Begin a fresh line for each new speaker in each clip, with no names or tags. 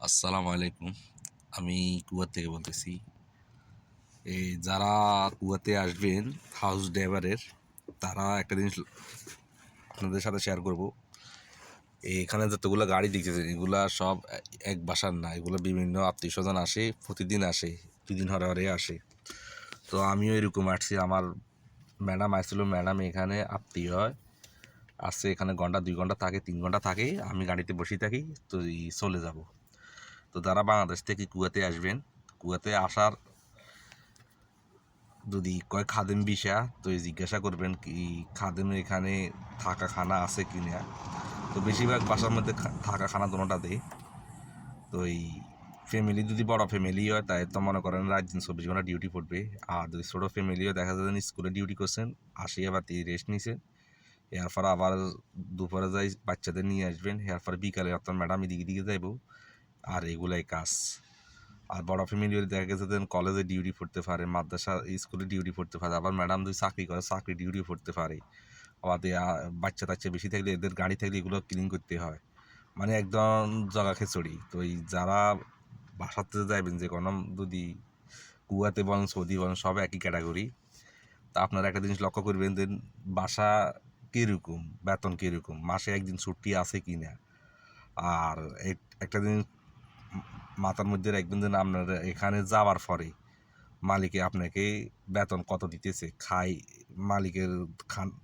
আসসালামু আলাইকুম। আমি কুয়াত থেকে বলতেছি। এই যারা কুয়াতে আসবেন হাউস ড্রাইভারের, তারা একটা জিনিস আপনাদের সাথে শেয়ার করব। এখানে যতগুলো গাড়ি দেখতেছেন এগুলা সব এক বাসার না, এগুলো বিভিন্ন আত্মীয় স্বজন আসে, প্রতিদিন আসে, দুদিন হরে হরে আসে। তো আমিও এরকম আসছি। আমার ম্যাডাম আসছিল, ম্যাডাম এখানে আত্মীয় হয়, আসছে এখানে ঘন্টা 2 ঘন্টা থাকে, 3 ঘন্টা থাকে, আমি গাড়িতে বসে থাকি, তো চলে যাব। তো যারা বাংলাদেশ থেকে কুয়াতে আসবেন, কুয়াতে আসার যদি কয় খাদেম বিষা, তো জিজ্ঞাসা করবেন কি খাদেম এখানে থাকা খানা আছে কি না। তো বেশিরভাগ বাসার মধ্যে থাকা খানা দুটোটা দেয়। তো এই ফ্যামিলি যদি বড় ফ্যামিলি হয় তাই তো মনে করেন রাত দিন 24 ঘন্টা ডিউটি পড়বে। আর যদি ছোটো ফ্যামিলি হয় দেখা যায় স্কুলে ডিউটি করছেন, আসি আবার রেস্ট নিছেন, এরপর আবার দুপুরে যাই বাচ্চাদের নিয়ে আসবেন, এরপর বিকালে আপনার ম্যাডাম এদিকে দিকে যাইব। আর এগুলাই কাজ। আর বড় ফ্যামিলি দেখা গেছে যে কলেজে ডিউটি পড়তে পারে, মাদ্রাসা স্কুলে ডিউটি পড়তে পারে, আবার ম্যাডাম যদি চাকরি করে চাকরি ডিউটি পড়তে পারে। আবার বাচ্চা টাচ্চা বেশি থাকলে এদের গাড়ি থাকলে এগুলো ক্লিন করতে হয়, মানে একদম জগা খেচড়ি। তো এই যারা বাসাতে যাবেন যে কোনো, যদি কুয়াতে বলেন সৌদি বলেন সব একই ক্যাটাগরি। তা আপনারা একটা জিনিস লক্ষ্য করবেন যে বাসা কীরকম, বেতন কীরকম, মাসে একদিন ছুটি আছে কি না। আর একটা জিনিস মাথার মধ্যে রাখবেন যে আপনার এখানে যাওয়ার পরে মালিকে আপনাকে বেতন কত দিতেছে, খাই মালিকের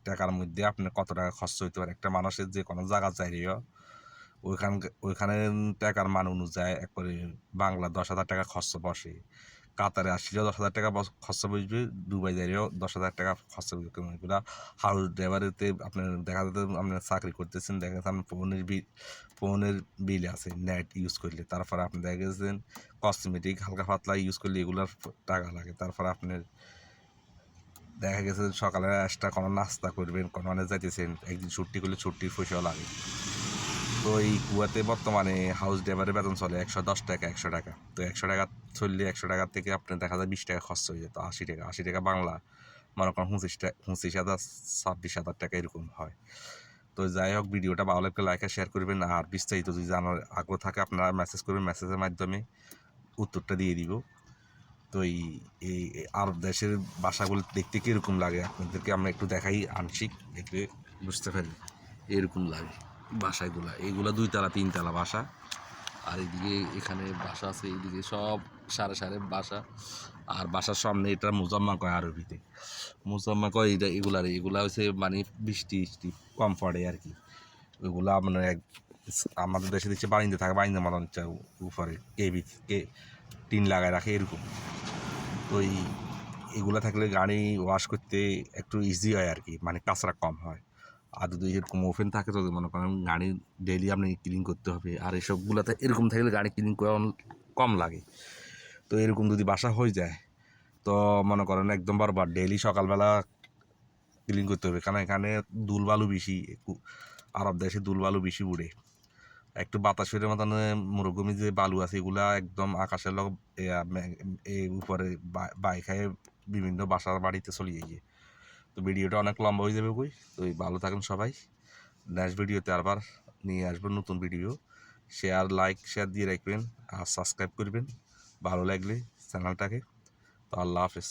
টাকার মধ্যে আপনার কত টাকা খরচ হইতে পারে। একটা মানুষের যে কোনো জায়গা চাইলেও ওইখানে টাকার মান অনুযায়ী একবারে বাংলা 10,000 টাকা খরচ বসে, কাতারে আসলেও 10,000 টাকা খরচ বসবে, দুবাই যাইলেও 10,000 টাকা খরচ বসবে। এগুলো হাউস ড্রাইভারেতে আপনার দেখা যাচ্ছে আপনার চাকরি করতেছেন, দেখা যাচ্ছে আপনার ফোনের বিল আছে নেট ইউজ করলে, তারপরে আপনি দেখা গেছেন কসমেটিক হালকা পাতলা ইউজ করলে এগুলোর টাকা লাগে। তারপর আপনার দেখা গেছে সকালে এক্সট্রা কোনো নাস্তা করবেন, কোনো মানে যাইতেছেন, একদিন ছুটি করলে ছুটির পয়সাও লাগে। তো এই কুয়াতে বর্তমানে হাউস ড্রাইভারের বেতন চলে 110 টাকা, 100 টাকা। তো 100 টাকা চললে 100 টাকা থেকে আপনার দেখা যায় 20 টাকা খরচ হয়ে যেত। 80 টাকা, 80 টাকা বাংলা মনে করেন 25,000, 26,000 টাকা এরকম হয়। তো যাই হোক, ভিডিওটা ভালো লাগলে লাইক আর শেয়ার করবেন। আর বিস্তারিত যদি জানার আগ্রহ থাকে আপনারা মেসেজ করবেন, মেসেজের মাধ্যমে উত্তরটা দিয়ে দিব। তো এই এই আরব দেশের বাসাগুলো দেখতে কীরকম লাগে আপনাদেরকে আমরা একটু দেখাই, আংশিক দেখলে বুঝতে পারি এরকম লাগে বাসাগুলা। এইগুলা 2 তলা 3 তলা বাসা। আর এদিকে এখানে বাসা আছে, এইদিকে সব সারে সারে বাসা। আর বাসার সামনে এটা মোজাম্মা কয় আরবিতে, মোজাম্মা কয় এটা এগুলা হচ্ছে মানে বৃষ্টি কম পড়ে আর কি। ওইগুলা মানে আমাদের দেশে দিচ্ছে বারিন্দে থাকে, বারিন্দার মতন উপরে কে টিন লাগায় রাখে এরকম। তো এগুলা থাকলে গাড়ি ওয়াশ করতে একটু ইজি হয় আর কি, মানে কাঁচরা কম হয়। আর যদি এরকম ওপেন থাকে তো মনে করেন গাড়ি ডেইলি আপনি ক্লিন করতে হবে। আর এসবগুলোতে এরকম থাকলে গাড়ি ক্লিন করা কম লাগে। তো এরকম যদি বাসা হয়ে যায় তো মনে করেন একদম বারবার ডেইলি সকালবেলা ক্লিন করতে হবে, কারণ এখানে দুলবালু বেশি। আরব দেশে দুলবালু বেশি উড়ে, একটু বাতাসের মতন মরুভূমি যে বালু আছে এগুলা একদম আকাশের লোক উপরে খায় বিভিন্ন বাসার বাড়িতে চলে গিয়ে। তো ভিডিওটা অনেক লম্বা হয়ে যাবে কই। তো ভালো থাকেন সবাই। নেক্সট ভিডিওতে আবার নিয়ে আসবেন নতুন ভিডিও। শেয়ার দিয়ে রাখবেন আর সাবস্ক্রাইব করবেন ভালো লাগলে চ্যানেলটাকে। তো আল্লাহ হাফেজ।